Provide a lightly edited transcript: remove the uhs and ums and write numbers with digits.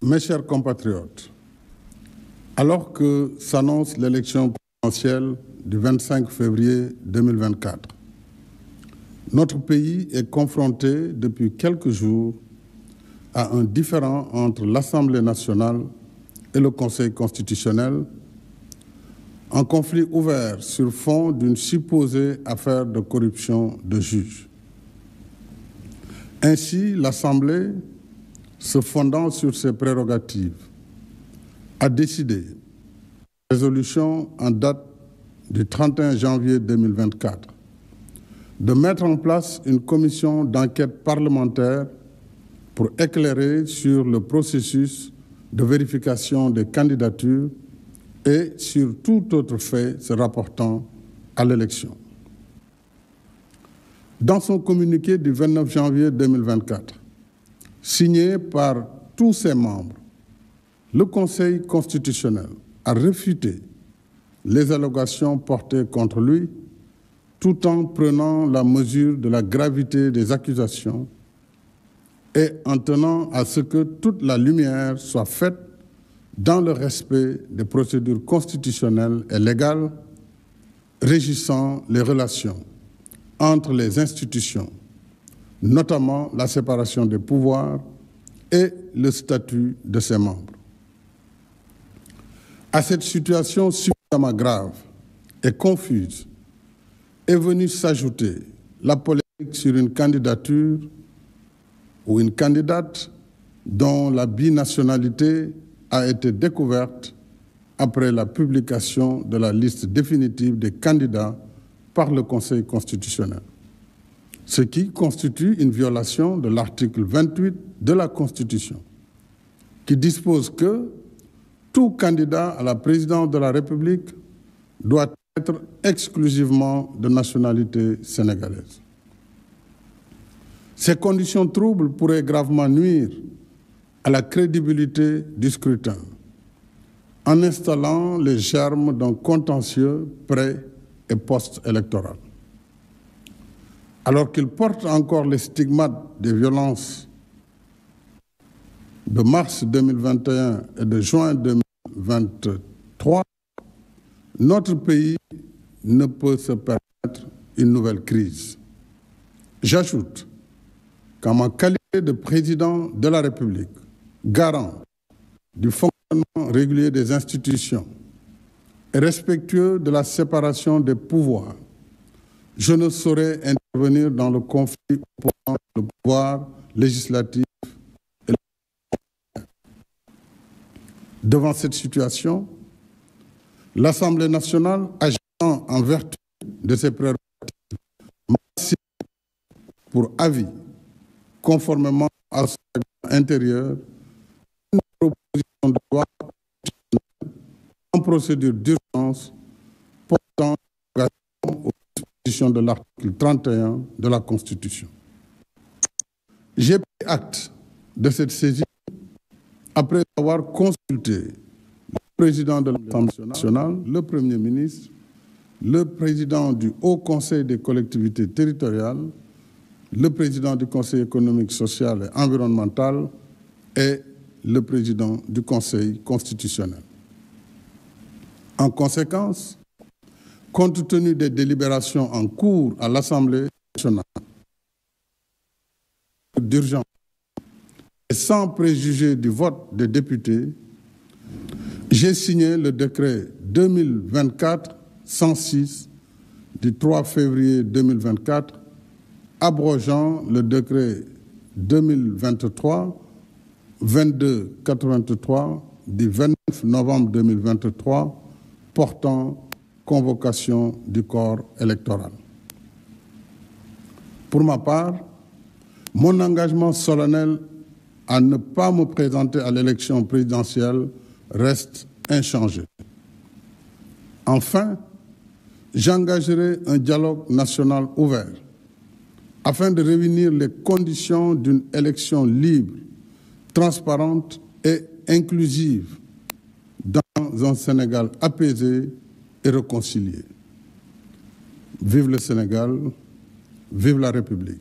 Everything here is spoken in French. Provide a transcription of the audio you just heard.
Mes chers compatriotes, alors que s'annonce l'élection présidentielle du 25 février 2024, notre pays est confronté depuis quelques jours à un différend entre l'Assemblée nationale et le Conseil constitutionnel, un conflit ouvert sur fond d'une supposée affaire de corruption de juges. Ainsi, l'Assemblée, se fondant sur ses prérogatives, a décidé, résolution en date du 31 janvier 2024, de mettre en place une commission d'enquête parlementaire pour éclairer sur le processus de vérification des candidatures et sur tout autre fait se rapportant à l'élection. Dans son communiqué du 29 janvier 2024, signé par tous ses membres, le Conseil constitutionnel a réfuté les allégations portées contre lui tout en prenant la mesure de la gravité des accusations et en tenant à ce que toute la lumière soit faite dans le respect des procédures constitutionnelles et légales régissant les relations entre les institutions, notamment la séparation des pouvoirs et le statut de ses membres. À cette situation suffisamment grave et confuse est venue s'ajouter la polémique sur une candidature ou une candidate dont la binationalité a été découverte après la publication de la liste définitive des candidats par le Conseil constitutionnel, ce qui constitue une violation de l'article 28 de la Constitution, qui dispose que tout candidat à la présidence de la République doit être exclusivement de nationalité sénégalaise. Ces conditions troubles pourraient gravement nuire à la crédibilité du scrutin en installant les germes d'un contentieux pré- et post-électoral. Alors qu'il porte encore les stigmates des violences de mars 2021 et de juin 2023, notre pays ne peut se permettre une nouvelle crise. J'ajoute qu'en ma qualité de président de la République, garant du fonctionnement régulier des institutions et respectueux de la séparation des pouvoirs, je ne saurais intervenir dans le conflit opposant le pouvoir législatif et le. Devant cette situation, l'Assemblée nationale, agissant en vertu de ses prérogatives, m'a signé pour avis, conformément à son règlement intérieur, une proposition de loi en procédure d'urgence portant aux dispositions de l'article 31 de la Constitution. J'ai pris acte de cette saisie après avoir consulté le président de l'Assemblée nationale, le Premier ministre, le président du Haut Conseil des collectivités territoriales, le président du Conseil économique, social et environnemental et le président du Conseil constitutionnel. En conséquence, compte tenu des délibérations en cours à l'Assemblée nationale d'urgence et sans préjuger du vote des députés, j'ai signé le décret 2024-106 du 3 février 2024 abrogeant le décret 2023-2283 du 29 novembre 2023 portant convocation du corps électoral. Pour ma part, mon engagement solennel à ne pas me présenter à l'élection présidentielle reste inchangé. Enfin, j'engagerai un dialogue national ouvert afin de réunir les conditions d'une élection libre, transparente et inclusive dans un Sénégal apaisé et réconcilié. Vive le Sénégal, vive la République.